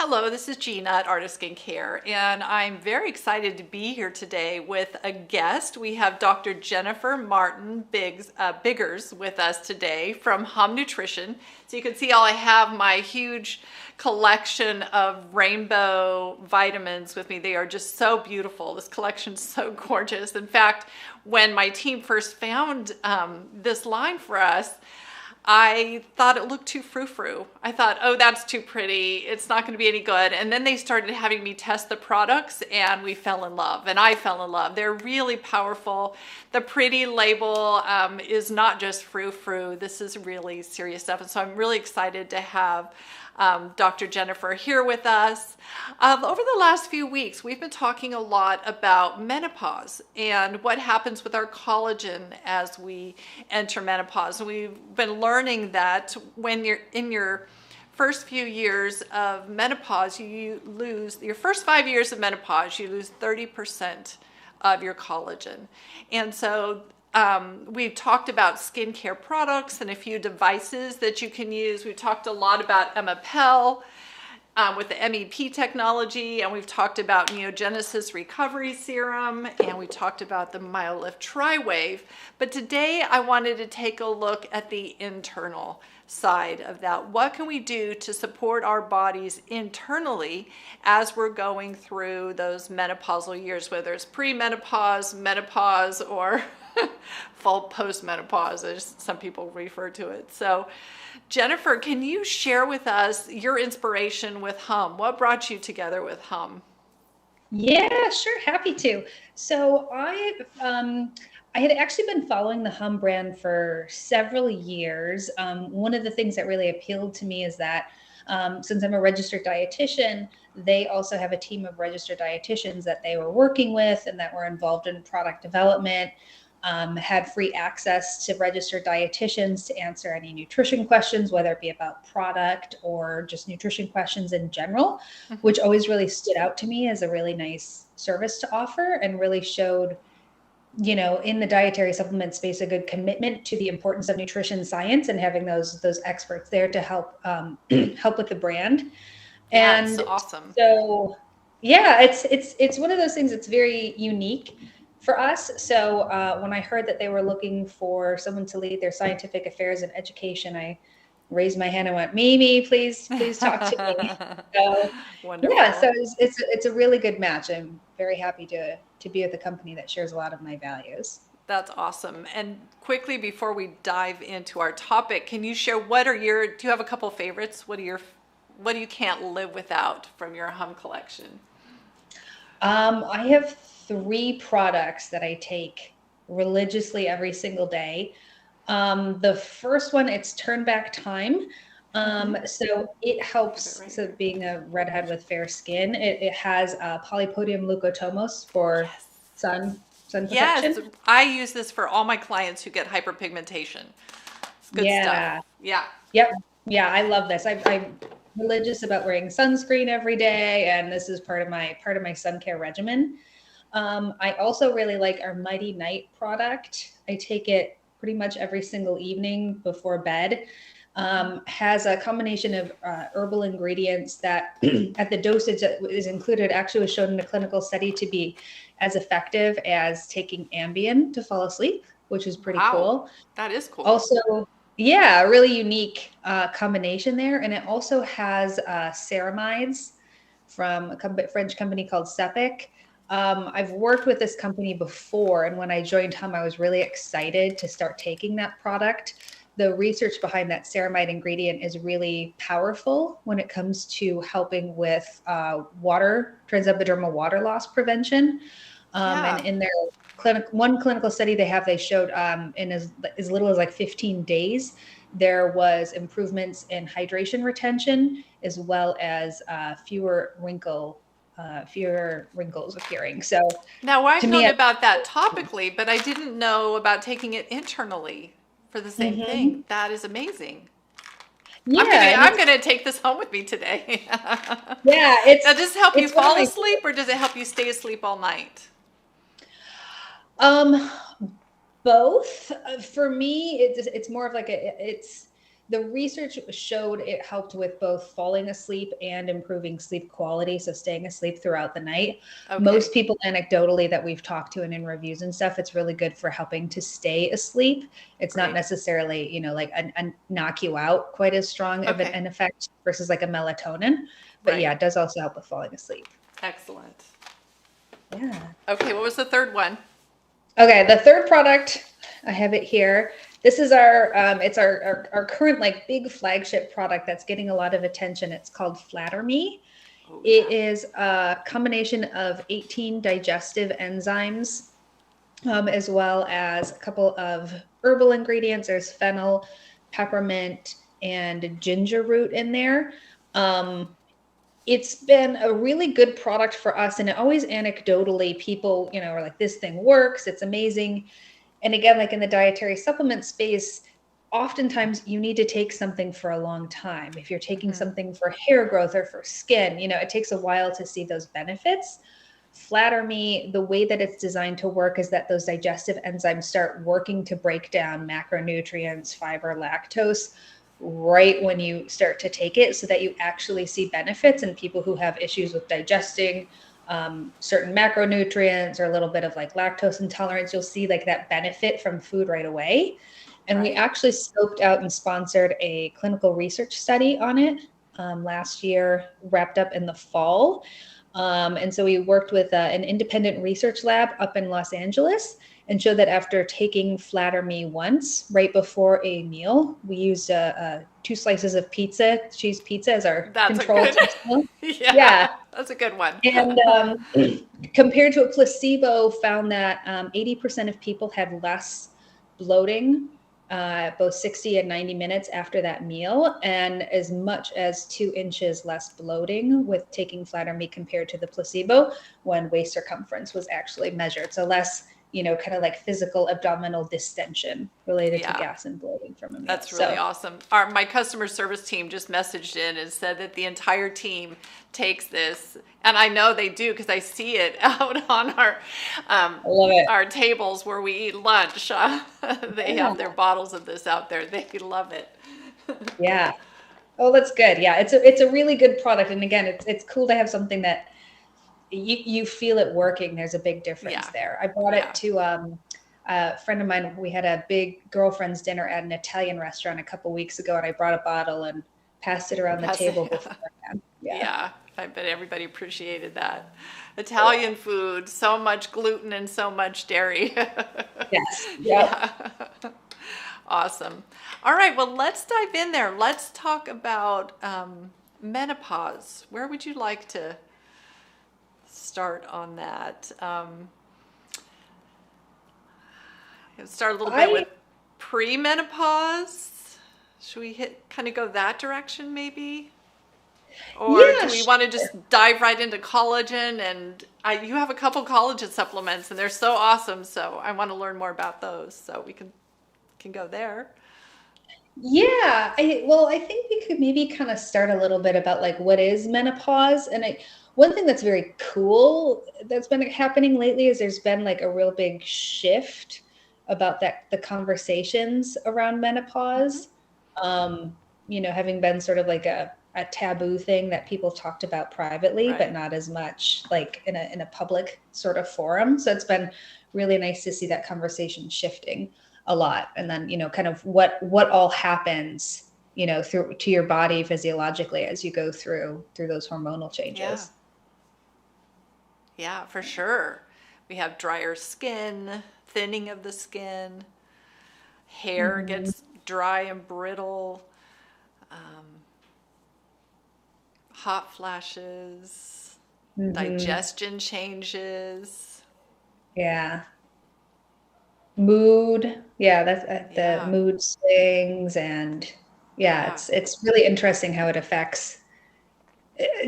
Hello, this is Jeana at Artist Skincare, and I'm very excited to be here today with a guest. We have Dr. Jennifer Martin Biggers with us today from Hum Nutrition. So you can see I have my huge collection of rainbow vitamins with me. They are just so beautiful. This collection's so gorgeous. In fact, when my team first found this line for us, I thought it looked too frou-frou. I thought, oh, that's too pretty. It's not going to be any good. And then they started having me test the products and we fell in love, and I fell in love. They're really powerful. The pretty label is not just frou-frou. This is really serious stuff. And so I'm really excited to have Dr. Jennifer here with us. Over the last few weeks, we've been talking a lot about menopause and what happens with our collagen as we enter menopause. And we've been learning that when you're in your first few years of menopause, you lose, your first 5 years of menopause, you lose 30% of your collagen. And so we've talked about skincare products and a few devices that you can use. We've talked a lot about Emapel with the MEP technology, and we've talked about Neogenesis Recovery Serum, and we talked about the MyoLift Tri-Wave. But today I wanted to take a look at the internal side of that. What can we do to support our bodies internally as we're going through those menopausal years, whether it's pre-menopause, menopause, or full post-menopause, as some people refer to it. So Jennifer, can you share with us your inspiration with Hum? What brought you together with Hum? Yeah, sure. Happy to. So I had actually been following the Hum brand for several years. One of the things that really appealed to me is that since I'm a registered dietitian, they also have a team of registered dietitians that they were working with and that were involved in product development. Had free access to registered dietitians to answer any nutrition questions, whether it be about product or just nutrition questions in general, which always really stood out to me as a really nice service to offer, and really showed, in the dietary supplement space, a good commitment to the importance of nutrition science and having those experts there to help help with the brand. Yeah, it's And awesome. so, yeah, it's one of those things that's very unique for us. So when I heard that they were looking for someone to lead their scientific affairs and education, I raised my hand and went, Mimi, please talk to me. So yeah, so Wonderful. it's a really good match. I'm very happy to be with a company that shares a lot of my values. That's awesome. And quickly before we dive into our topic, can you share do you have a couple favorites? What do you can't live without from your Hum collection? I have 3 products that I take religiously every single day. The first one, it's Turn Back Time. So it Have it helps. right So here. being a redhead with fair skin, it has polypodium leukotomos for Yes. sun Yes, protection. I use this for all my clients who get hyperpigmentation. It's good stuff. Yeah. Yeah. Yep. Yeah, I love this. I'm religious about wearing sunscreen every day, and this is part of my sun care regimen. I also really like our Mighty Night product. I take it pretty much every single evening before bed. Has a combination of herbal ingredients that, at the dosage that is included, actually was shown in a clinical study to be as effective as taking Ambien to fall asleep, which is pretty Wow. cool. That is cool. Also, yeah, a really unique combination there. And it also has ceramides from a French company called Sepik. I've worked with this company before, and when I joined Hum, I was really excited to start taking that product. The research behind that ceramide ingredient is really powerful when it comes to helping with transepidermal water loss prevention. And Yeah. in their one clinical study they showed in as little as like 15 days, there was improvements in hydration retention, as well as fewer wrinkles appearing. So Now, to I've me, known about that topically, but I didn't know about taking it internally for the same thing. Mhm. That is amazing. Yeah, and I'm gonna take this home with me today. yeah, Now, does it help you it's one of fall my asleep or does it help you stay asleep all night? um both. For me, it's more of like it's The research showed it helped with both falling asleep and improving sleep quality, so staying asleep throughout the night. Okay. Most people anecdotally that we've talked to and in reviews and stuff, it's really good for helping to stay asleep. It's not Great. necessarily, you know, like a knock you out quite as strong of Okay. an effect versus like a melatonin. But yeah, Right. it does also help with falling asleep. Excellent. Yeah. Okay, what was the third one? Okay, the third product, I have it here. This is it's our current like big flagship product that's getting a lot of attention. It's called Flatter Me. Oh It yeah. is a combination of 18 digestive enzymes, as well as a couple of herbal ingredients. There's fennel, peppermint, and ginger root in there. Um, it's been a really good product for us, and it always anecdotally people, you know, are like, this thing works, it's amazing. And again, like in the dietary supplement space, oftentimes you need to take something for a long time. If you're taking Mm-hmm. something for hair growth or for skin, you know, it takes a while to see those benefits. Flatter Me, the way that it's designed to work is that those digestive enzymes start working to break down macronutrients, fiber, lactose right when you start to take it, so that you actually see benefits in people who have issues with digesting certain macronutrients or a little bit of like lactose intolerance. You'll see like that benefit from food right away. And we Right. actually scoped out and sponsored a clinical research study on it last year, wrapped up in the fall. And so we worked with an independent research lab up in Los Angeles and showed that after taking Flatter Me once, right before a meal, we used 2 slices of pizza, cheese pizza, as our That's a control good. test meal. Yeah, Yeah. that's a good one. And compared to a placebo, found that 80% of people had less bloating, both 60 and 90 minutes after that meal, and as much as 2 inches less bloating with taking Flatter Me compared to the placebo when waist circumference was actually measured. So less, you know, kind of like physical abdominal distension related to Yeah. gas and bloating from a meal. That's really So awesome. My customer service team just messaged in and said that the entire team takes this, and I know they do because I see it out on I love it. our tables where we eat lunch. They Yeah. have their bottles of this out there. They love it. Yeah. Oh, that's good. Yeah, it's a really good product, and again, it's cool to have something that you feel it working. There's a big difference Yeah, there. I brought it yeah. to a friend of mine. We had a big girlfriend's dinner at an Italian restaurant a couple weeks ago, and I brought a bottle and passed it around the Pass it. table beforehand. Yeah. Yeah, I bet everybody appreciated that. Yeah. Italian food, so much gluten and so much dairy. Yes. Yep. Yeah. Awesome. All right, well, let's dive in there. Let's talk about menopause. Where would you like to start on that? Start a little bit I with pre-menopause. Should we kind of go that direction maybe? Or Yeah. do we want to just dive right into collagen? And you have a couple collagen supplements, and they're so awesome. So I want to learn more about those. So we can go there. Yeah, I think we could maybe kind of start a little bit about like what is menopause. And one thing that's very cool that's been happening lately is there's been like a real big shift about the conversations around Mm-hmm. menopause. Um, you know, having been sort of like a taboo thing that people talked about privately, but Right. not as much like in a public sort of forum. So it's been really nice to see that conversation shifting a lot. And then, you know, kind of what all happens, you know, through to your body physiologically as you go through those hormonal Yeah. changes. Yeah, for sure. We have drier skin, thinning of the skin, hair Hmm. gets dry and brittle, um, hot flashes, Hmm. digestion changes. Yeah. Mood. Yeah, that's the Yeah, mood swings. And yeah, yeah, it's really interesting how it affects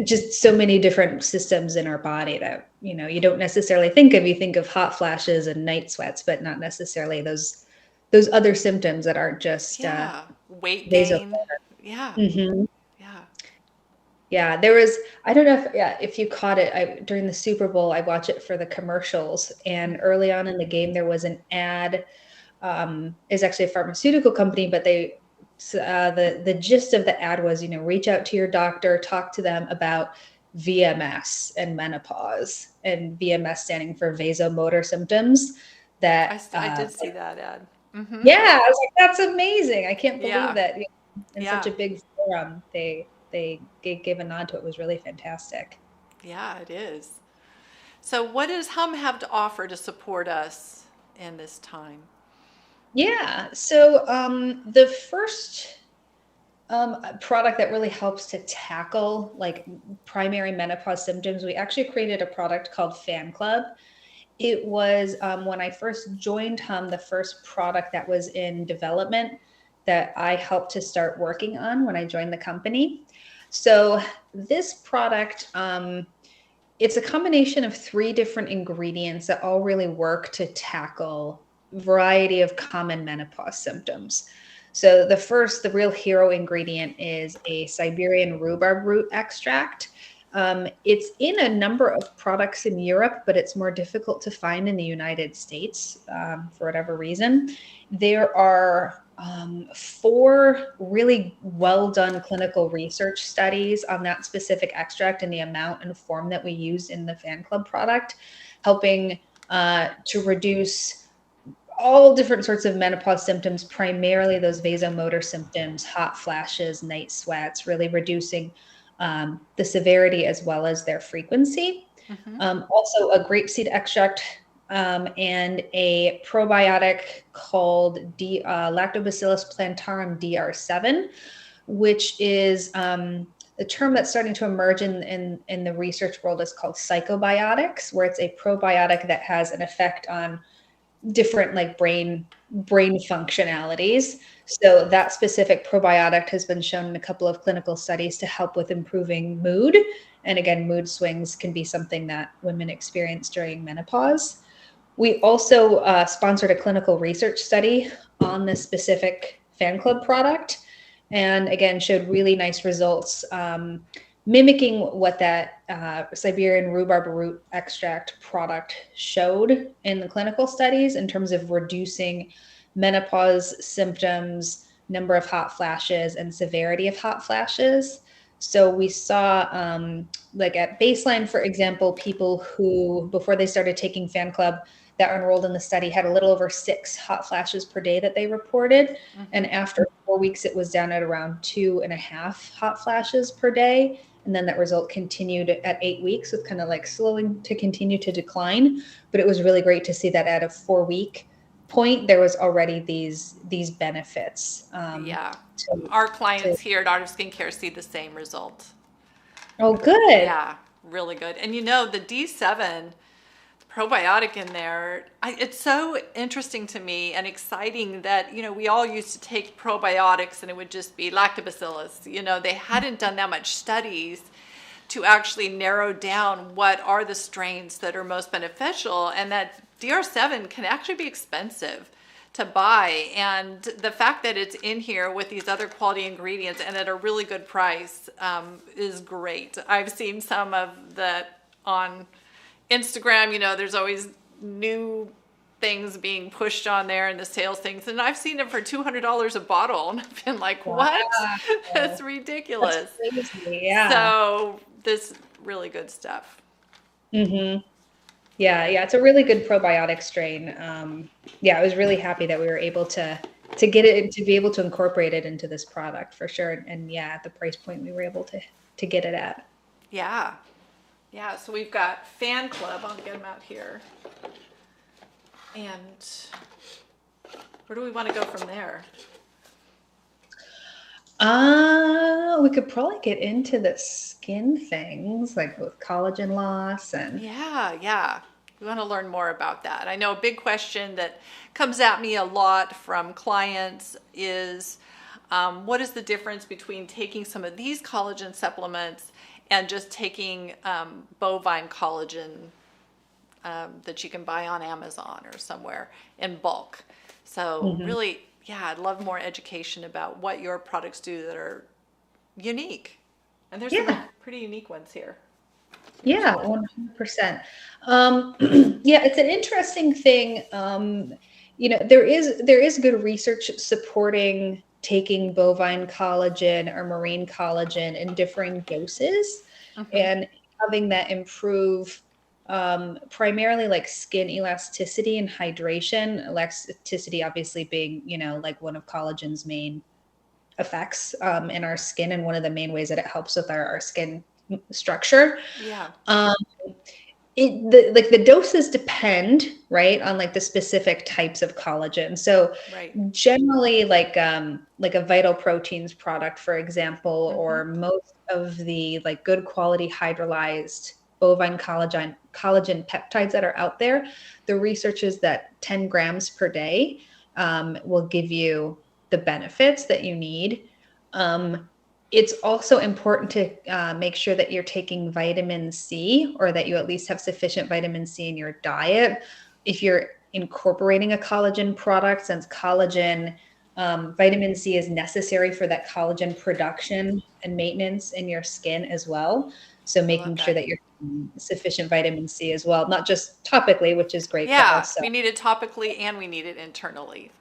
just so many different systems in our body that, you know, you don't necessarily think of. You think of hot flashes and night sweats, but not necessarily those other symptoms that aren't just yeah. Weight vasomotor. gain. Yeah, Hmm. yeah. Yeah, there was, I don't know if, yeah, if you caught it, during the Super Bowl, I watch it for the commercials. And early on in the game, there was an ad, is actually a pharmaceutical company, but they the gist of the ad was, reach out to your doctor, talk to them about VMS and menopause, and VMS standing for vasomotor symptoms. That I did see that ad. Mm-hmm. yeah, I was like, that's amazing. I can't believe Yeah. that in such Yeah. a big forum they gave a nod to it. It was really fantastic. Yeah, it is. So what does Hum have to offer to support us in this time? Yeah. So the first product that really helps to tackle like primary menopause symptoms, we actually created a product called Fan Club. It was when I first joined Hum, the first product that was in development that I helped to start working on when I joined the company. So this product, it's a combination of 3 different ingredients that all really work to tackle a variety of common menopause symptoms. So the real hero ingredient is a Siberian rhubarb root extract. It's in a number of products in Europe, but it's more difficult to find in the United States for whatever reason. There are 4 really well done clinical research studies on that specific extract and the amount and form that we use in the Fan Club product, helping to reduce all different sorts of menopause symptoms, primarily those vasomotor symptoms, hot flashes, night sweats, really reducing the severity as well as their frequency. Mm-hmm. Also a grapeseed extract and a probiotic called Lactobacillus plantarum DR7, which is the term that's starting to emerge in the research world is called psychobiotics, where it's a probiotic that has an effect on different like brain functionalities. So that specific probiotic has been shown in a couple of clinical studies to help with improving mood. And again, mood swings can be something that women experience during menopause. We also sponsored a clinical research study on this specific Fan Club product, and again showed really nice results, mimicking what that Siberian rhubarb root extract product showed in the clinical studies in terms of reducing menopause symptoms, number of hot flashes, and severity of hot flashes. So we saw, like at baseline, for example, people who, before they started taking Fan Club, that are enrolled in the study had a little over 6 hot flashes per day that they reported. Mm-hmm. And after 4 weeks, it was down at around 2.5 hot flashes per day. And then that result continued at 8 weeks with kind of like slowing to continue to decline. But it was really great to see that at a 4-week point, there was already these benefits. Yeah. Our clients here at Art of Skincare see the same result. Oh, good. Yeah, really good. And the D7 probiotic in there, it's so interesting to me and exciting that, we all used to take probiotics and it would just be lactobacillus. They hadn't done that much studies to actually narrow down what are the strains that are most beneficial, and that DR7 can actually be expensive to buy. And the fact that it's in here with these other quality ingredients and at a really good price is great. I've seen some of that on Instagram. There's always new things being pushed on there and the sales things, and I've seen it for $200 a bottle, and I've been like, what? Wow. That's ridiculous. That's crazy. Yeah. So this really good stuff. Mm-hmm. Yeah, it's a really good probiotic strain. I was really happy that we were able to get it, to be able to incorporate it into this product for sure. And at the price point we were able to get it at. Yeah. So we've got Fan Club. I'll get them out here. And where do we want to go from there? We could probably get into the skin things, like with collagen loss and yeah. We want to learn more about that. I know a big question that comes at me a lot from clients is what is the difference between taking some of these collagen supplements and just taking bovine collagen that you can buy on Amazon or somewhere in bulk. So really, I'd love more education about what your products do that are unique. And there's some pretty unique ones here. Yeah, 100%. It's an interesting thing. There is good research supporting taking bovine collagen or marine collagen in differing doses and having that improve primarily like skin elasticity and hydration. Elasticity obviously being, like one of collagen's main effects in our skin, and one of the main ways that it helps with our skin structure. Yeah. The doses depend, right, on like the specific types of collagen. So Right. generally like a Vital Proteins product, for example, or most of the like good quality hydrolyzed bovine collagen peptides that are out there, the research is that 10 grams per day will give you the benefits that you need. It's also important to make sure that you're taking vitamin C, or that you at least have sufficient vitamin C in your diet. If you're incorporating a collagen product, since collagen, vitamin C is necessary for that collagen production and maintenance in your skin as well. So I love making sure that. that you're taking sufficient vitamin C as well, not just topically, which is great, but Yeah, also. we need it topically and we need it internally,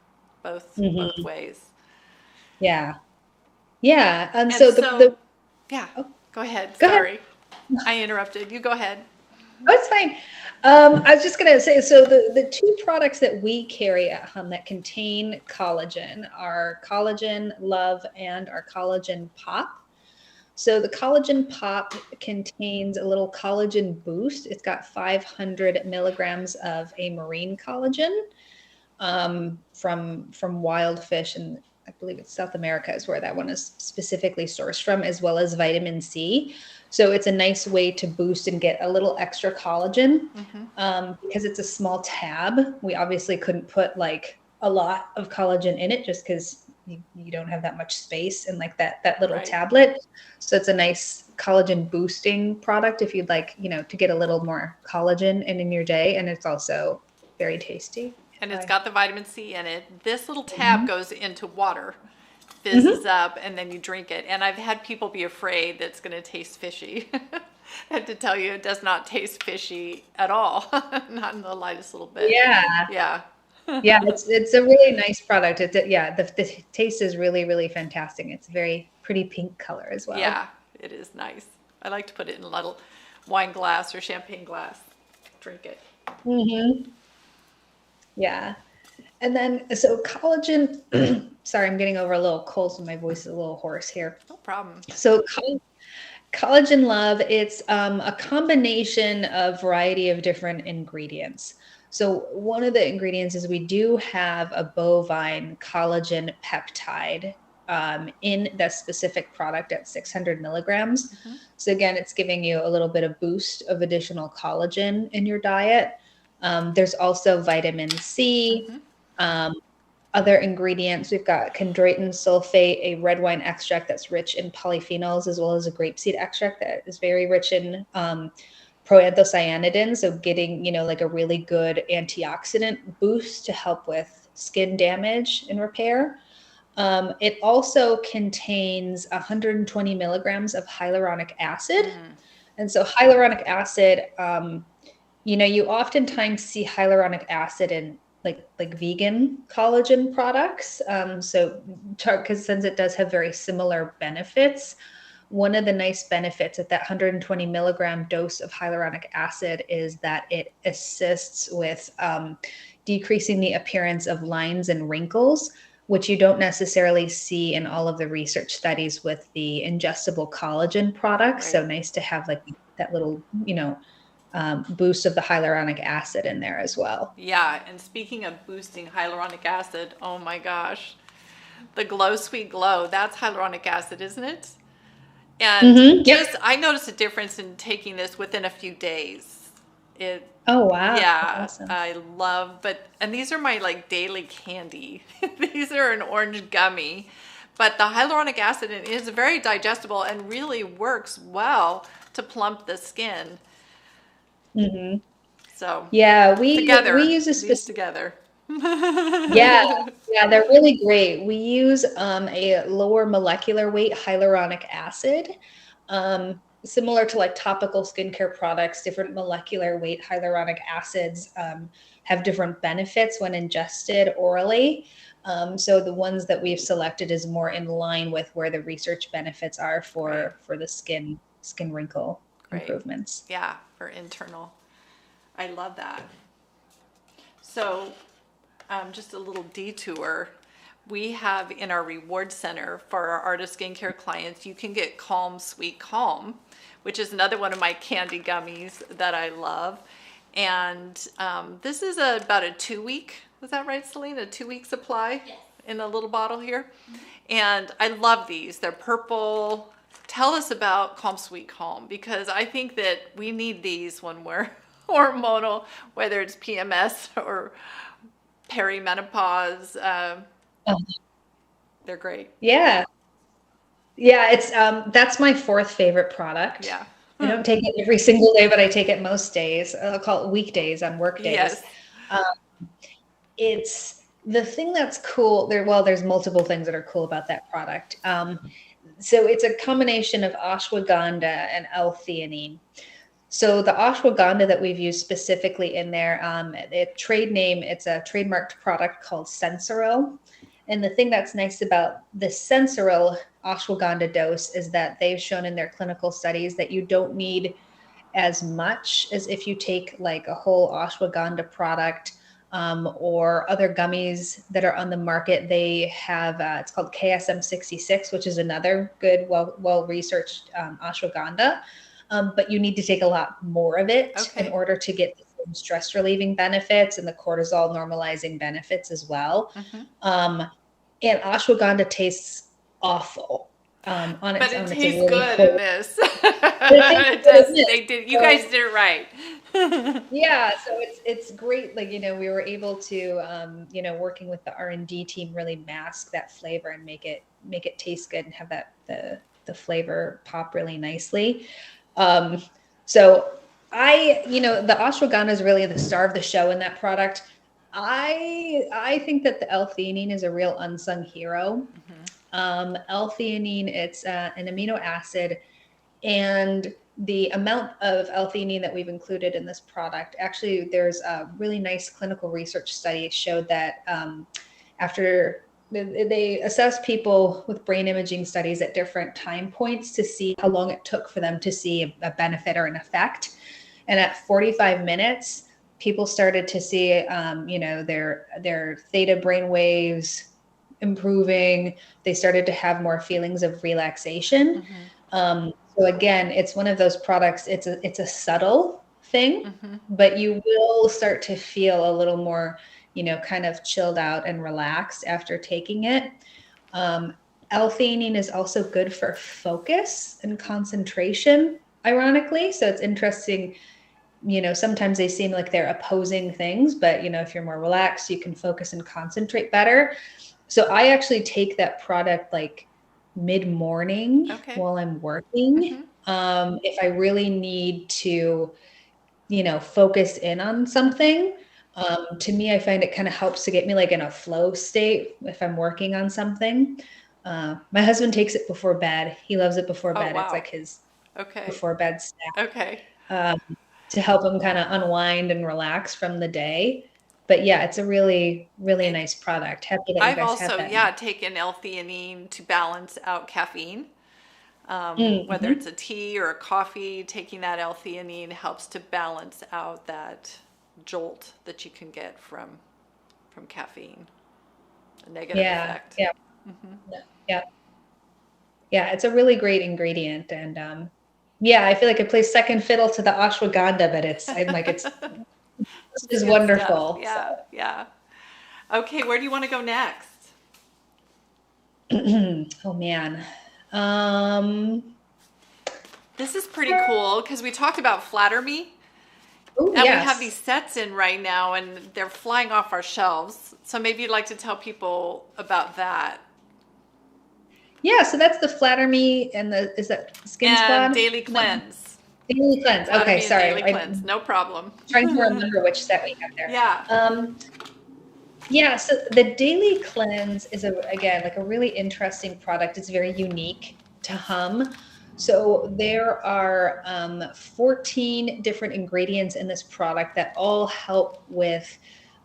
both Mhm. ways. Yeah. Yeah. And And so so, yeah, oh, go ahead. go ahead. Sorry, I interrupted. You go ahead. Oh, it's fine. I was just going to say, so the two products that we carry at home that contain collagen are Collagen Love and our Collagen Pop. So the Collagen Pop contains a little collagen boost. It's got 500 milligrams of a marine collagen from wild fish, and I believe it's South America is where that one is specifically sourced from, as well as vitamin C. So it's a nice way to boost and get a little extra collagen because it's a small tab. We obviously couldn't put like a lot of collagen in it just because you don't have that much space in like that little Right. tablet. So it's a nice collagen boosting product if you'd like, to get a little more collagen in your day. And it's also very tasty. And it's I, got the vitamin C in it. This little tab Mhm. goes into water, fizzes Mhm. up, and then you drink it. And I've had people be afraid that it's going to taste fishy. I have to tell you, it does not taste fishy at all. Not in the lightest little bit. Yeah. Yeah. Yeah, it's a really nice product. The taste is really, really fantastic. It's a very pretty pink color as well. Yeah, it is nice. I like to put it in a little wine glass or champagne glass. Drink it. Hmm. Yeah. And then, so collagen, sorry, I'm getting over a little cold, so my voice is a little hoarse here. No problem. So Collagen Love, it's a combination of variety of different ingredients. So one of the ingredients is we do have a bovine collagen peptide in that specific product at 600 milligrams. So again, it's giving you a little bit of boost of additional collagen in your diet. There's also vitamin C. Um, Other ingredients, we've got chondroitin sulfate, a red wine extract that's rich in polyphenols, as well as a grapeseed extract that is very rich in proanthocyanidins. So getting, like a really good antioxidant boost to help with skin damage and repair. It also contains 120 milligrams of hyaluronic acid. And so hyaluronic acid, you oftentimes see hyaluronic acid in like vegan collagen products. So because since it does have very similar benefits, one of the nice benefits at that 120 milligram dose of hyaluronic acid is that it assists with decreasing the appearance of lines and wrinkles, which you don't necessarily see in all of the research studies with the ingestible collagen products. So Right. nice to have like that little, boost of the hyaluronic acid in there as well. Yeah, and speaking of boosting hyaluronic acid, oh my gosh, the Glow Sweet Glow, that's hyaluronic acid, isn't it? And Yep. I noticed a difference in taking this within a few days. It, Oh, wow. yeah, Awesome. I love, and these are my like daily candy. These are an orange gummy, but the hyaluronic acid is very digestible and really works well to plump the skin. Hmm. So Yeah, we together, use a these specific. together. Yeah, yeah, they're really great. We use a lower molecular weight hyaluronic acid. similar to like topical skincare products, different molecular weight hyaluronic acids have different benefits when ingested orally. So the ones that we've selected is more in line with where the research benefits are for the skin wrinkle improvements. Yeah, for internal. I love that. So just a little detour. We have in our reward center for our Artist Skincare clients, you can get Calm Sweet Calm, which is another one of my candy gummies that I love. And this is about a 2-week, is that right, Celine? A 2-week supply? Yes. In a little bottle here. And I love these. They're purple. Tell us about Calm Sweet Calm, because I think that we need these when we're hormonal, whether it's PMS or perimenopause. They're great. Yeah, it's that's my 4th favorite product. Yeah. I don't take it every single day, but I take it most days. I'll call it weekdays on work days. Yes. It's the thing that's cool there. Well, there's multiple things that are cool about that product. So it's a combination of ashwagandha and L-theanine. So the ashwagandha that we've used specifically in there, it's a trademarked product called Sensoril. And the thing that's nice about the Sensoril ashwagandha dose is that they've shown in their clinical studies that you don't need as much as if you take like a whole ashwagandha product or other gummies that are on the market. They have, it's called KSM 66, which is another good, well-researched ashwagandha. But you need to take a lot more of it in order to get the same stress relieving benefits and the cortisol normalizing benefits as well. And ashwagandha tastes awful on its own. But it tastes really good cool. in this. It does. They did. You guys did it right. Yeah, so it's great. Like, we were able to, working with the R&D team, really mask that flavor and make it taste good and have that the flavor pop really nicely. So the ashwagandha is really the star of the show in that product. I think that the L-theanine is a real unsung hero. L-theanine, it's an amino acid, and the amount of L-theanine that we've included in this product, actually, there's a really nice clinical research study showed that after they assessed people with brain imaging studies at different time points to see how long it took for them to see a benefit or an effect. And at 45 minutes, people started to see, their theta brain waves improving. They started to have more feelings of relaxation. So again, it's one of those products. It's a subtle thing, but you will start to feel a little more, kind of chilled out and relaxed after taking it. L-theanine is also good for focus and concentration, ironically. So it's interesting. Sometimes they seem like they're opposing things, but if you're more relaxed, you can focus and concentrate better. So I actually take that product like mid-morning while I'm working. If I really need to, focus in on something, to me, I find it kind of helps to get me like in a flow state if I'm working on something. My husband takes it before bed. He loves it before bed. Wow. It's like his before bed snack. To help him kind of unwind and relax from the day. But yeah, it's a really, really nice product. Happy that you guys have that. I've also, taken L-theanine to balance out caffeine. Whether it's a tea or a coffee, taking that L-theanine helps to balance out that jolt that you can get from caffeine, a negative effect. Yeah, it's a really great ingredient. And I feel like it plays second fiddle to the ashwagandha, but it's this is wonderful. Stuff. Yeah. Okay, where do you want to go next? Oh man. This is pretty cool because we talked about Flatter Me. Ooh, and we have these sets in right now and they're flying off our shelves. So maybe you'd like to tell people about that. Yeah, so that's the Flatter Me and is that Skin Squad? Daily Cleanse. Daily Cleanse. Okay, sorry. Daily Cleanse, no problem. Trying to remember which set we have there. Yeah. So the Daily Cleanse is again like a really interesting product. It's very unique to Hum. So there are 14 different ingredients in this product that all help with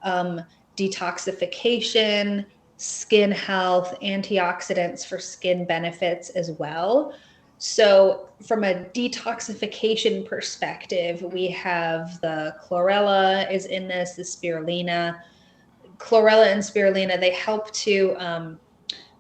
um, detoxification, skin health, antioxidants for skin benefits as well. So from a detoxification perspective, we have the chlorella is in this, the spirulina. Chlorella and spirulina, they help to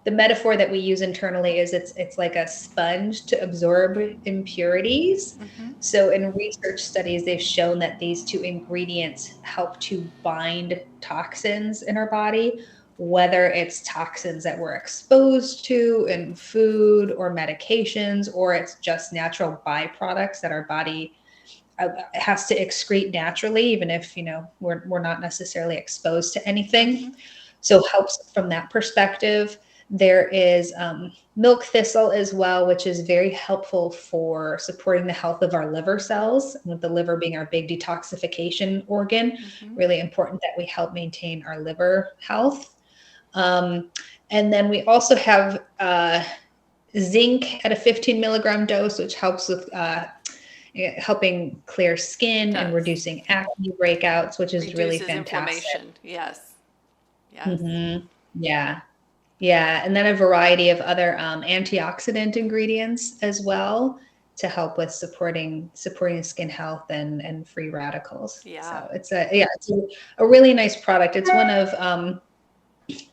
the metaphor that we use internally is it's like a sponge to absorb impurities. Mm-hmm. So in research studies, they've shown that these two ingredients help to bind toxins in our body, whether it's toxins that we're exposed to in food or medications, or it's just natural byproducts that our body has to excrete naturally, even if we're not necessarily exposed to anything. Mm-hmm. So helps from that perspective. There is milk thistle as well, which is very helpful for supporting the health of our liver cells, with the liver being our big detoxification organ. Mm-hmm. Really important that we help maintain our liver health. And then we also have zinc at a 15 milligram dose, which helps with helping clear skin and reducing acne breakouts, which is really fantastic. Inflammation. Yes. Yes. Mm-hmm. Yeah. Yeah. And then a variety of other antioxidant ingredients as well to help with supporting skin health and free radicals. Yeah. So it's a really nice product. It's one of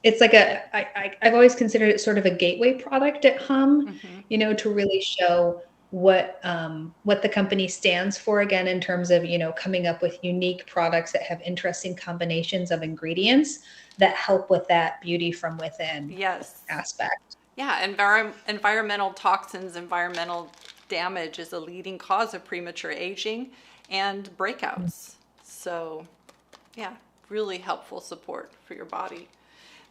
it's like I've always considered it sort of a gateway product at Hum, Mm-hmm. to really show what the company stands for, again, in terms of coming up with unique products that have interesting combinations of ingredients that help with that beauty from within aspect. Yeah, environmental toxins, environmental damage is a leading cause of premature aging and breakouts. So yeah, really helpful support for your body.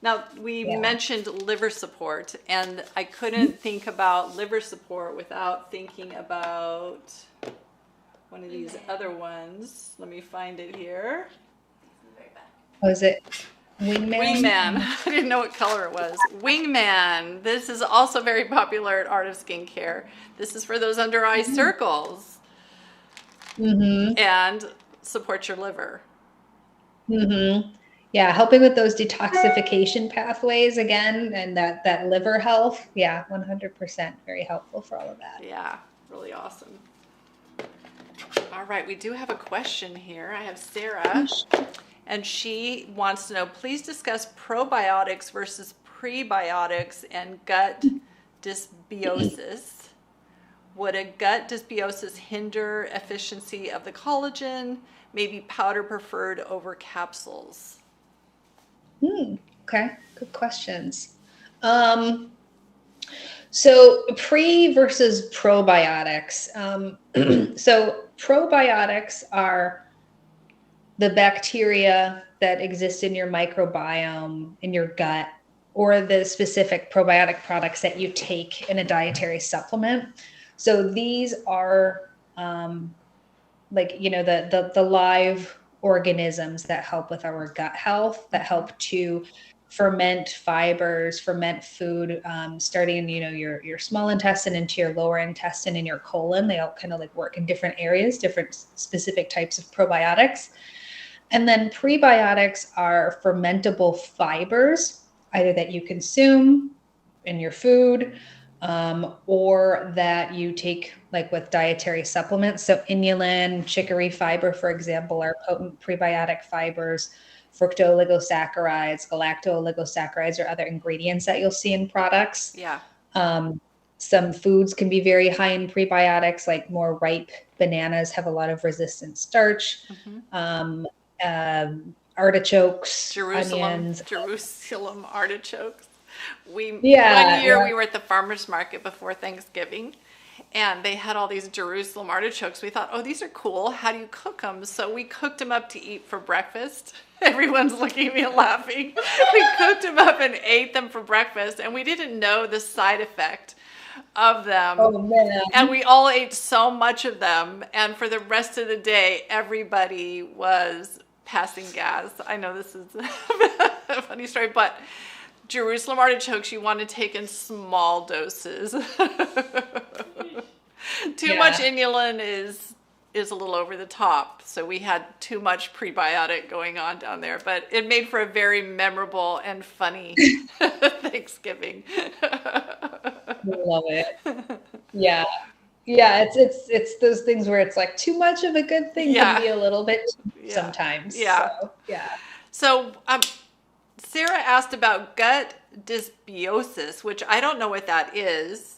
Now, we mentioned liver support, and I couldn't think about liver support without thinking about one of these other ones. Let me find it here. Oh, is it Wingman? Wingman. I didn't know what color it was. Wingman. This is also very popular at Art of Skincare. This is for those under eye circles. Mm-hmm. And support your liver. Mm-hmm. Yeah, helping with those detoxification pathways again, and that liver health. Yeah, 100%. Very helpful for all of that. Yeah, really awesome. All right, we do have a question here. I have Sarah, and she wants to know, please discuss probiotics versus prebiotics and gut dysbiosis. Would a gut dysbiosis hinder efficiency of the collagen? Maybe powder preferred over capsules? Okay, good questions. So pre versus probiotics. So probiotics are the bacteria that exist in your microbiome, in your gut, or the specific probiotic products that you take in a dietary supplement. So these are the live organisms that help with our gut health, that help to ferment fibers, ferment food, starting in your small intestine into your lower intestine and your colon. They all kind of like work in different areas, different specific types of probiotics. And then prebiotics are fermentable fibers, either that you consume in your food, or that you take like with dietary supplements. So inulin, chicory fiber, for example, are potent prebiotic fibers. Fructooligosaccharides, galactooligosaccharides are other ingredients that you'll see in products. Yeah. Some foods can be very high in prebiotics, like more ripe bananas have a lot of resistant starch. Artichokes, onions. Jerusalem artichokes. One We were at the farmer's market before Thanksgiving, and they had all these Jerusalem artichokes. We thought, oh, these are cool. How do you cook them? So we cooked them up to eat for breakfast. Everyone's looking at me and laughing. We cooked them up and ate them for breakfast, and we didn't know the side effect of them. Oh, man. And we all ate so much of them, and for the rest of the day, everybody was passing gas. I know this is a funny story, but Jerusalem artichokes you want to take in small doses. Too much inulin is a little over the top. So we had too much prebiotic going on down there, but it made for a very memorable and funny Thanksgiving. Love it. Yeah. Yeah, it's those things where it's like too much of a good thing can be a little bit sometimes. Yeah. So, yeah. So Sarah asked about gut dysbiosis, which I don't know what that is.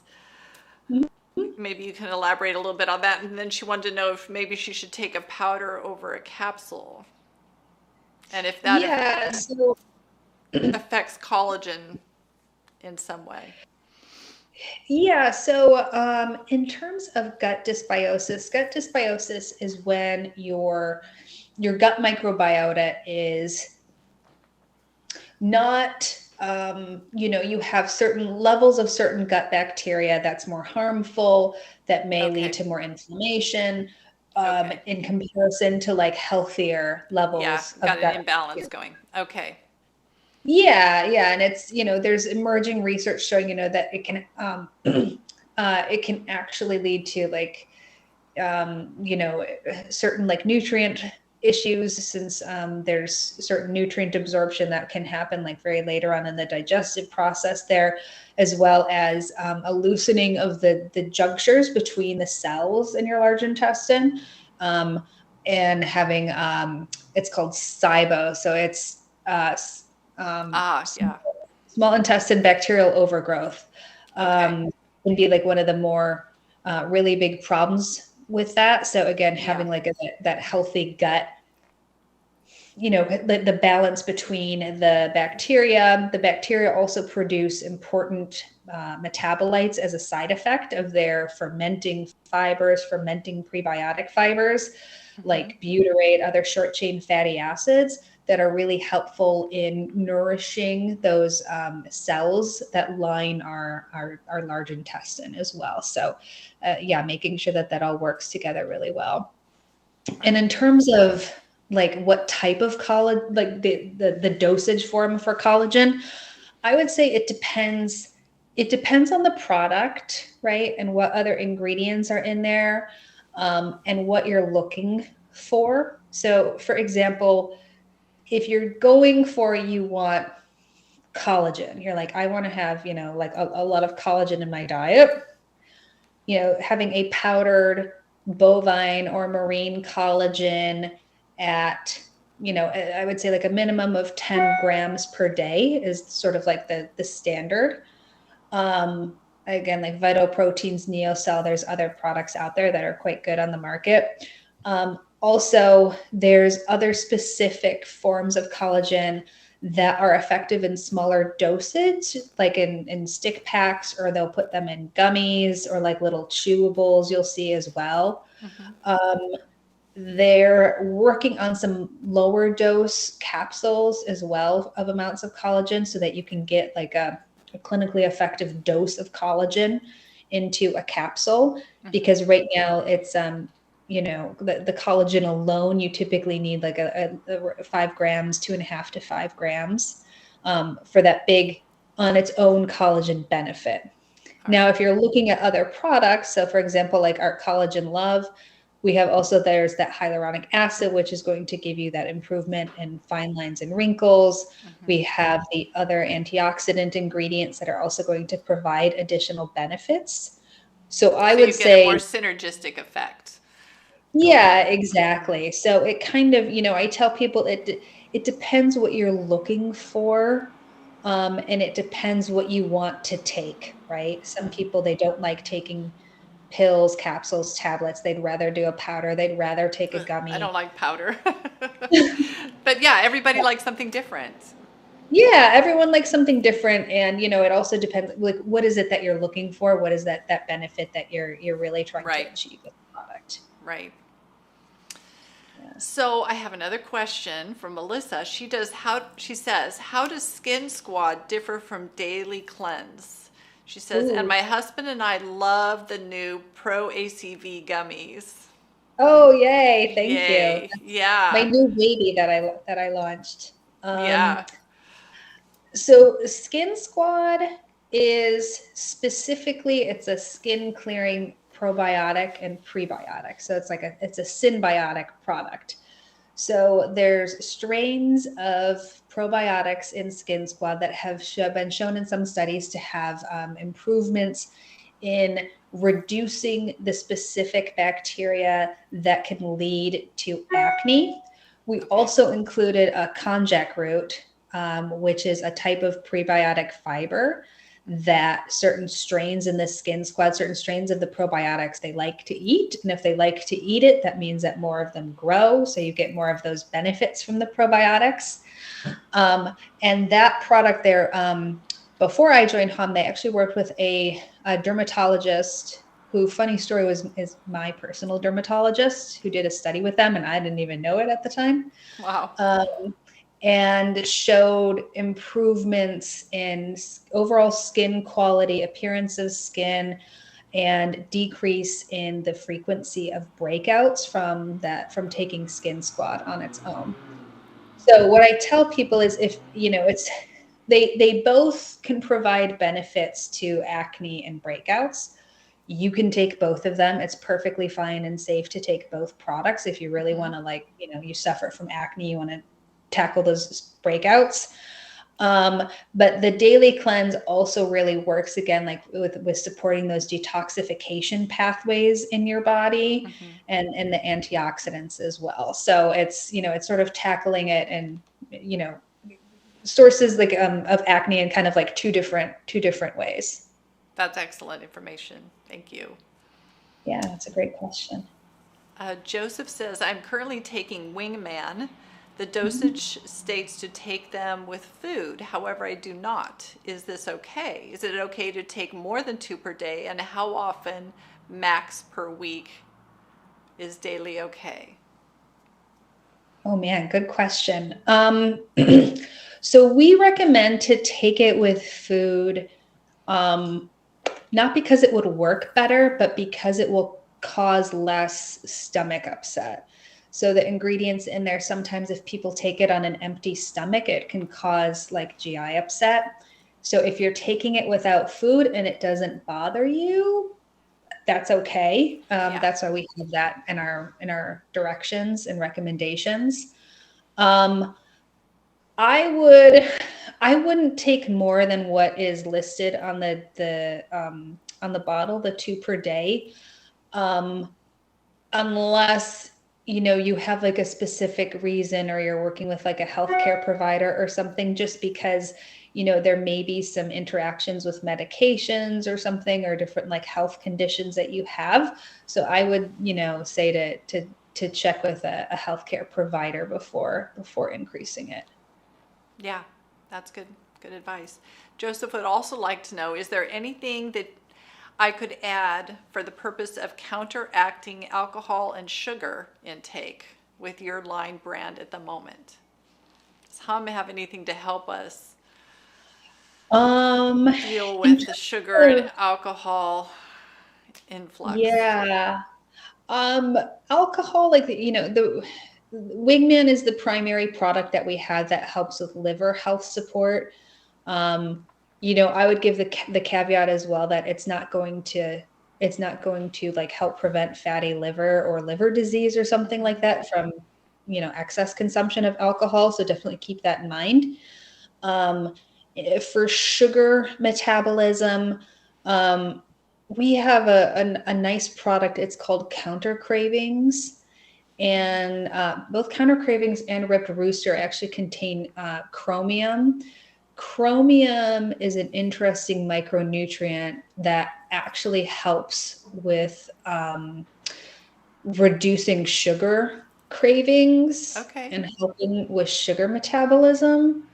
Maybe you can elaborate a little bit on that. And then she wanted to know if maybe she should take a powder over a capsule. And if that affects collagen in some way. Yeah, so in terms of gut dysbiosis is when your gut microbiota is not, you have certain levels of certain gut bacteria that's more harmful, that may lead to more inflammation, in comparison to like healthier levels of got gut an imbalance going. Okay. Yeah, and it's, there's emerging research showing, that it can actually lead to like, certain like nutrient issues, since there's certain nutrient absorption that can happen like very later on in the digestive process there, as well as a loosening of the junctures between the cells in your large intestine, and having it's called SIBO. So it's small intestine bacterial overgrowth. Can be like one of the more really big problems with that. So again, having like that healthy gut, the balance between the bacteria also produce important metabolites as a side effect of their fermenting prebiotic fibers, like butyrate, other short chain fatty acids that are really helpful in nourishing those cells that line our large intestine as well. So making sure that all works together really well. And in terms of like what type of collagen, like the dosage form for collagen, I would say it depends. It depends on the product, right? And what other ingredients are in there, and what you're looking for. So for example, if you're going for, you want collagen, you're like, I want to have, like a lot of collagen in my diet, having a powdered bovine or marine collagen at, I would say like a minimum of 10 grams per day is sort of like the standard. Again, like Vital Proteins, NeoCell, there's other products out there that are quite good on the market. Also, there's other specific forms of collagen that are effective in smaller dosage, like in stick packs, or they'll put them in gummies or like little chewables you'll see as well. They're working on some lower dose capsules as well of amounts of collagen, so that you can get like a clinically effective dose of collagen into a capsule. Because right now it's the collagen alone, you typically need like a 5 grams, 2.5 to 5 grams for that big on its own collagen benefit. Now, if you're looking at other products, so for example, like our Collagen Love, we have also, there's that hyaluronic acid, which is going to give you that improvement in fine lines and wrinkles. We have the other antioxidant ingredients that are also going to provide additional benefits. So I would say a more synergistic effect. Yeah, exactly. So it kind of, I tell people it depends what you're looking for, and it depends what you want to take, right? Some people, they don't like taking pills, capsules, tablets. They'd rather do a powder. They'd rather take a gummy. I don't like powder. But yeah, everybody likes something different. Yeah, everyone likes something different. And, it also depends, like, what is it that you're looking for? What is that benefit that you're really trying to achieve with the product? Right. So I have another question from Melissa. She says, how does Skin Squad differ from Daily Cleanse? She says, and my husband and I love the new Pro ACV gummies. Oh, yay. Thank you. Yeah. My new baby that I launched. So Skin Squad is specifically, it's a skin clearing probiotic and prebiotic. So it's a symbiotic product. So there's strains of probiotics in Skin Squad that have been shown in some studies to have improvements in reducing the specific bacteria that can lead to acne. We also included a konjac root, which is a type of prebiotic fiber that certain strains in the Skin Squad, certain strains of the probiotics, they like to eat. And if they like to eat it, that means that more of them grow. So you get more of those benefits from the probiotics. And that product there, before I joined Hum, they actually worked with a dermatologist who, funny story, is my personal dermatologist who did a study with them, and I didn't even know it at the time. Wow. And showed improvements in overall skin quality, appearance of skin, and decrease in the frequency of breakouts from taking Skin Squad on its own. So what I tell people is, if they both can provide benefits to acne and breakouts. You can take both of them. It's perfectly fine and safe to take both products if you really want to, you suffer from acne, you want to tackle those breakouts. But the daily cleanse also really works, again, like with supporting those detoxification pathways in your body, and the antioxidants as well. So it's sort of tackling it, and sources of acne in kind of like two different ways. That's excellent information. Thank you. Yeah, that's a great question. Joseph says, I'm currently taking Wingman. The dosage states to take them with food. However, I do not. Is this okay? Is it okay to take more than 2 per day? And how often, max per week, is daily okay? Oh man, good question. So we recommend to take it with food, not because it would work better, but because it will cause less stomach upset. So the ingredients in there, sometimes if people take it on an empty stomach, it can cause like GI upset. So if you're taking it without food and it doesn't bother you, that's okay. That's why we have that in our directions and recommendations. I wouldn't take more than what is listed on the bottle, the 2 per day, unless you have like a specific reason, or you're working with like a healthcare provider or something, just because there may be some interactions with medications or something, or different like health conditions that you have. So I would say to check with a healthcare provider before increasing it. Yeah, that's good advice. Joseph would also like to know, is there anything that I could add for the purpose of counteracting alcohol and sugar intake with your line brand at the moment? Does Hum have anything to help us deal with the sugar and alcohol influx? Yeah. Alcohol, like the Wingman is the primary product that we have that helps with liver health support. I would give the caveat as well that it's not going to like help prevent fatty liver or liver disease or something like that from excess consumption of alcohol. So definitely keep that in mind. For sugar metabolism, we have a nice product. It's called Counter Cravings, and both Counter Cravings and Ripped Rooster actually contain chromium. Chromium is an interesting micronutrient that actually helps with reducing sugar cravings and helping with sugar metabolism.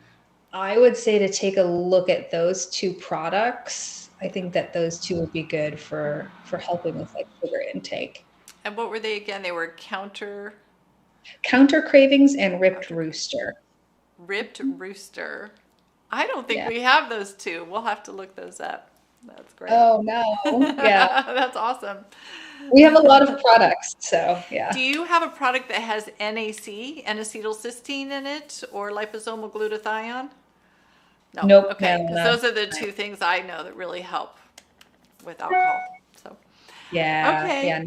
I would say to take a look at those 2 products. I think that those 2 would be good for helping with like sugar intake. And what were they again? They were Counter Cravings and Ripped Rooster. Ripped Rooster. I don't think we have those 2. We'll have to look those up. That's great. Oh no. Yeah. That's awesome. We have a lot of products, so yeah. Do you have a product that has NAC, N-acetylcysteine in it, or liposomal glutathione? No. Nope. Okay, No, because those are the 2 things I know that really help with alcohol. So, Yeah, Okay. yeah.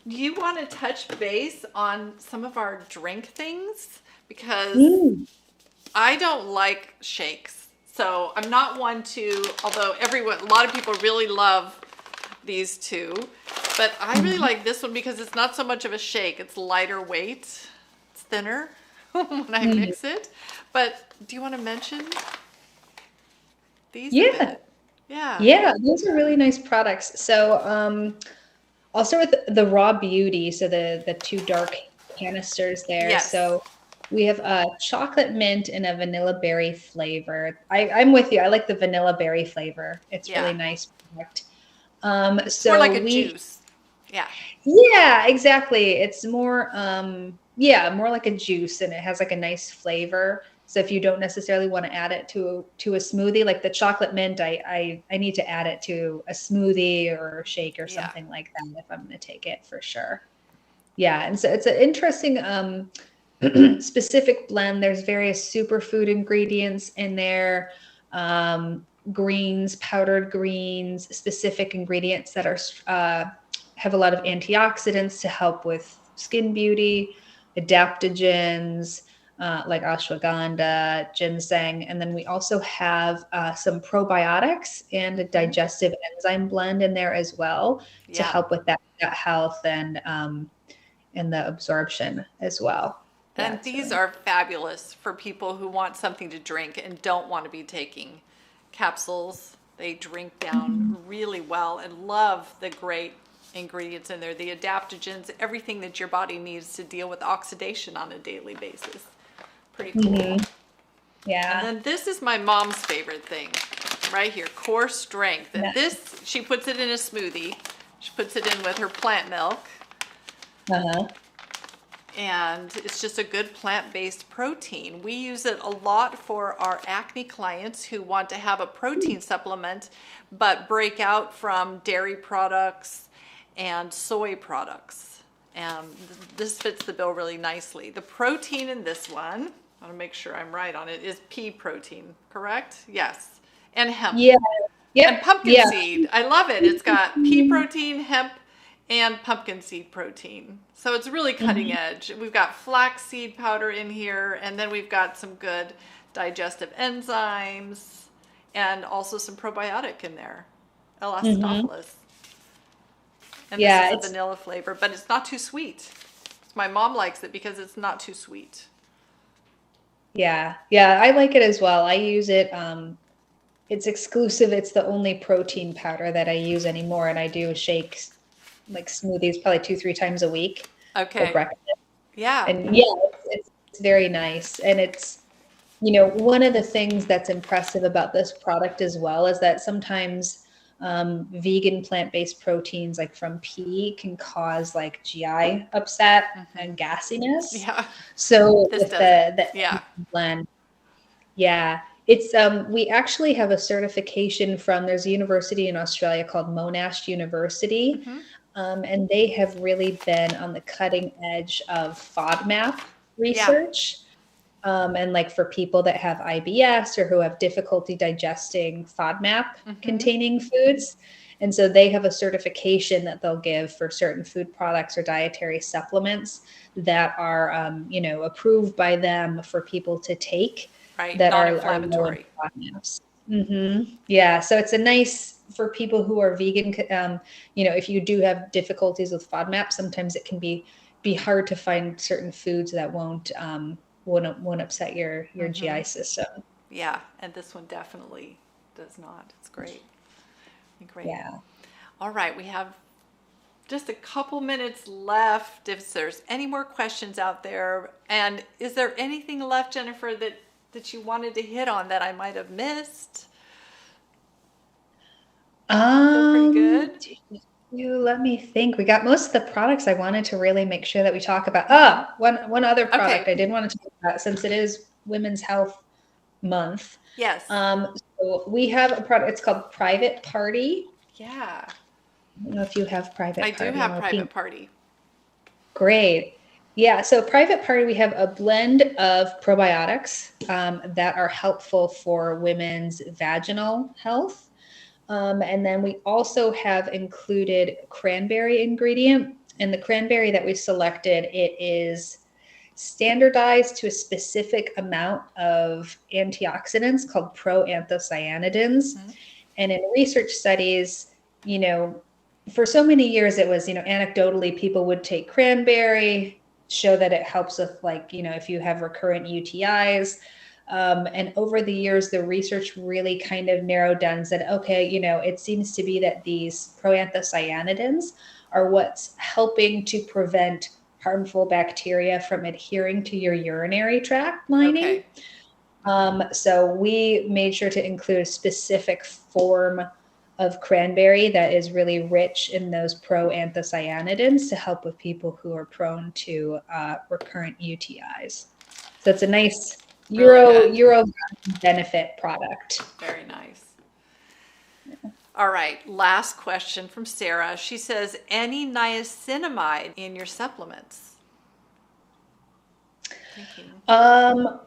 Do you want to touch base on some of our drink things? Because Mm, I don't like shakes. So I'm not one to, although everyone, a lot of people really love these two, but I really mhm, like this one because it's not so much of a shake. It's lighter weight. It's thinner when I mhm. mix it. But do you want to mention these a Yeah, bit? Yeah. yeah, those are really nice products. So, I'll start with the Raw Beauty, so the two dark canisters there. Yes. So we have a chocolate mint and a vanilla berry flavor. I'm with you. I like the vanilla berry flavor. It's Yeah. really nice product. It's more So like a we, juice. Yeah. yeah, exactly. It's more, yeah, more like a juice, and it has like a nice flavor. So if you don't necessarily want to add it to a smoothie, like the chocolate mint, I need to add it to a smoothie or a shake or Yeah. something like that if I'm going to take it for sure. Yeah, and so it's an interesting specific blend. There's various superfood ingredients in there, greens, powdered greens, specific ingredients that are have a lot of antioxidants to help with skin beauty, adaptogens like ashwagandha, ginseng, and then we also have some probiotics and a Hmm. digestive enzyme blend in there as well to Yeah. help with that gut health and the absorption as well. Yeah, And it's these really are fabulous for people who want something to drink and don't want to be taking capsules. They drink down nice. really well and love the great ingredients in there, the adaptogens, everything that your body needs to deal with oxidation on a daily basis. Pretty cool. Mm-hmm. And Yeah. then this is my mom's favorite thing right here, Core Strength. And Yeah. this, she puts it in a smoothie. She puts it in with her plant milk. Uh-huh. And it's just a good plant-based protein. We use it a lot for our acne clients who want to have a protein supplement but break out from dairy products and soy products. And this fits the bill really nicely. The protein in this one, I want to make sure I'm right on it, is pea protein, correct? Yes. And hemp. Yeah. And Yep. pumpkin Yeah. seed. I love it. It's got pea protein, hemp, and pumpkin seed protein. So it's really cutting Mhm. edge. We've got flax seed powder in here, and then we've got some good digestive enzymes and also some probiotic in there, Mhm. elastophilus. And this Yeah, is a it's vanilla flavor, but it's not too sweet. My mom likes it because it's not too sweet. yeah. Yeah, I like it as well. I use it it's exclusive. It's the only protein powder that I use anymore, and I do shakes like smoothies probably 2, 3 times a week for Okay. breakfast. Yeah. And yeah, it's very nice. And it's, one of the things that's impressive about this product as well is that sometimes vegan plant-based proteins like from pea can cause like GI upset Hmm. and gassiness. Yeah. So This with doesn't. the Yeah. blend, yeah, it's we actually have a certification from there's a university in Australia called Monash University, Hmm. and they have really been on the cutting edge of FODMAP Yeah. research. And like for people that have IBS or who have difficulty digesting FODMAP Hmm. containing foods. And so they have a certification that they'll give for certain food products or dietary supplements that are, approved by them for people to take Right. that are low in Non-inflammatory. FODMAPs. Yeah, so it's a nice for people who are vegan. If you do have difficulties with FODMAP, sometimes it can be hard to find certain foods that won't upset your Hmm. GI system. Yeah, and this one definitely does not. It's great. Great. Yeah. All right, we have just a couple minutes left if there's any more questions out there. And is there anything left, Jennifer, that you wanted to hit on that I might have missed? Feel pretty good? You let me think. We got most of the products I wanted to really make sure that we talk about. Ah, one other product Okay. I did want to talk about since it is Women's Health Month. Yes. So we have a product. It's called Private Party. Yeah. I don't know if you have I Private do Party. I'm have repeating. private party. Great. Yeah, so Private Party, we have a blend of probiotics that are helpful for women's vaginal health. And then we also have included cranberry ingredient. And the cranberry that we selected, it is standardized to a specific amount of antioxidants called proanthocyanidins. Mm-hmm. And in research studies, you know, for so many years it was, anecdotally people would take cranberry, show that it helps with, like, if you have recurrent UTIs. And over the years, the research really kind of narrowed down and said, okay, it seems to be that these proanthocyanidins are what's helping to prevent harmful bacteria from adhering to your urinary tract lining. Okay. So we made sure to include a specific form of cranberry that is really rich in those proanthocyanidins to help with people who are prone to recurrent UTIs. So it's a nice Euro benefit product. Very nice. All right, last question from Sarah. She says, any niacinamide in your supplements?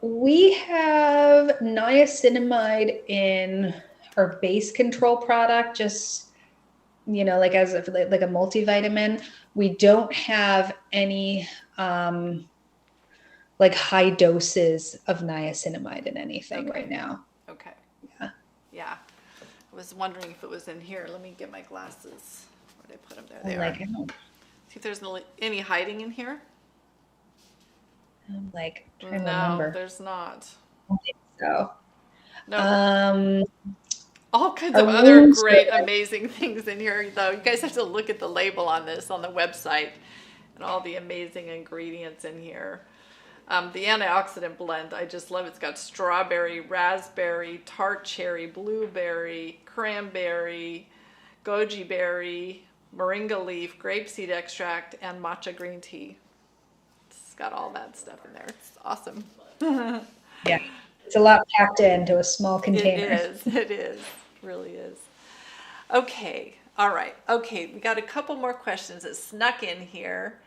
We have niacinamide in our base control product, just, like as like a multivitamin. We don't have any like high doses of niacinamide in anything right now. Okay. Yeah. I was wondering if it was in here. Let me get my glasses. Where did I put them? There they are. See if there's any hiding in here. I'm like trying to remember. There's not. I don't think so. No. All kinds of other great, amazing things in here, though. You guys have to look at the label on this on the website and all the amazing ingredients in here. The antioxidant blend, I just love it. It's got strawberry, raspberry, tart cherry, blueberry, cranberry, goji berry, moringa leaf, grapeseed extract, and matcha green tea. It's got all that stuff in there. It's awesome. Yeah, it's a lot packed into a small container. It is, really is. Okay, all right. Okay, we got a couple more questions that snuck in here.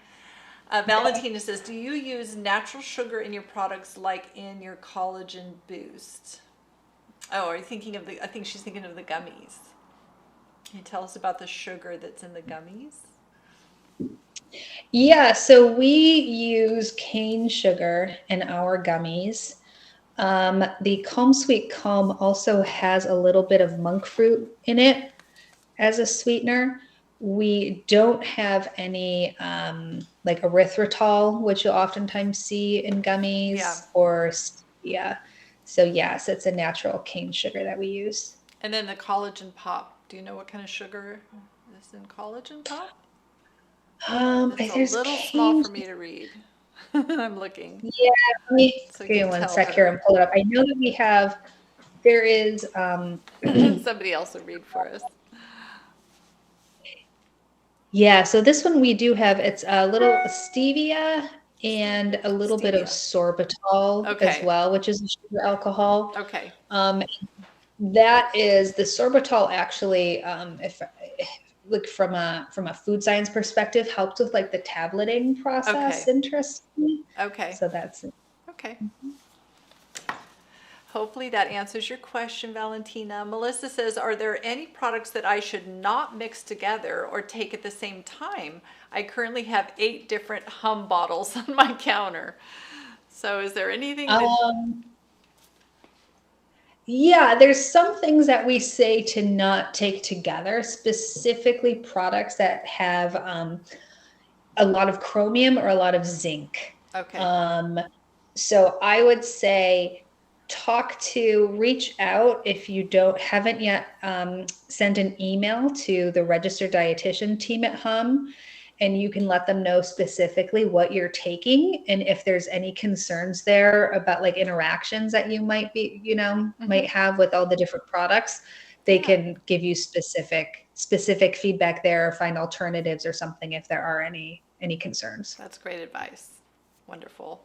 Valentina says, do you use natural sugar in your products like in your collagen boost? Oh, are you thinking of I think she's thinking of the gummies. Can you tell us about the sugar that's in the gummies? Yeah, so we use cane sugar in our gummies. The Calm Sweet Calm also has a little bit of monk fruit in it as a sweetener. We don't have any like erythritol, which you'll oftentimes see in gummies, or stevia. So yes, it's a natural cane sugar that we use. And then the Collagen Pop. Do you know what kind of sugar is in Collagen Pop? It's a little small for me to read. I'm looking. Yeah, let me give you one sec here and pull it up. I know that there is somebody else will read for us. Yeah, so this one we do have, it's a little stevia and a little bit of sorbitol as well, which is a sugar alcohol. Okay. That is the sorbitol actually, if like from a food science perspective, helps with like the tableting process. Interestingly. Okay. So that's it. Okay. Hopefully that answers your question, Valentina. Melissa says, are there any products that I should not mix together or take at the same time? I currently have 8 different hum bottles on my counter. So is there anything Yeah, there's some things that we say to not take together, specifically products that have a lot of chromium or a lot of zinc. Okay. So I would say reach out if you haven't yet sent an email to the registered dietitian team at Hum, and you can let them know specifically what you're taking and if there's any concerns there about like interactions that you might be, might have with all the different products. They can give you specific feedback there, or find alternatives or something if there are any concerns. That's great advice. Wonderful.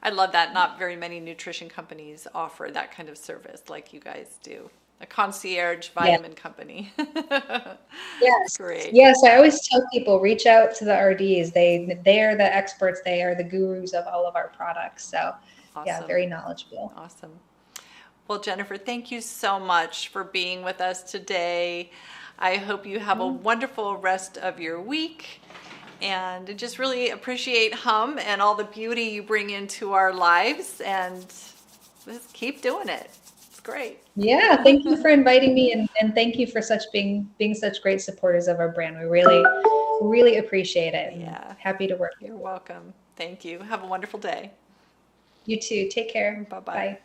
I love that not very many nutrition companies offer that kind of service like you guys do. A concierge vitamin company. Yes. Great. Yes, I always tell people, reach out to the RDs. They are the experts. They are the gurus of all of our products. So awesome. Yeah, very knowledgeable. Awesome. Well, Jennifer, thank you so much for being with us today. I hope you have a wonderful rest of your week, and just really appreciate Hum and all the beauty you bring into our lives, and just keep doing it. It's great. Yeah, thank you for inviting me, and thank you for being such great supporters of our brand. We really appreciate it. Yeah. Happy to work with You're you. welcome. Thank you. Have a wonderful day. You too. Take care. Bye-bye. Bye.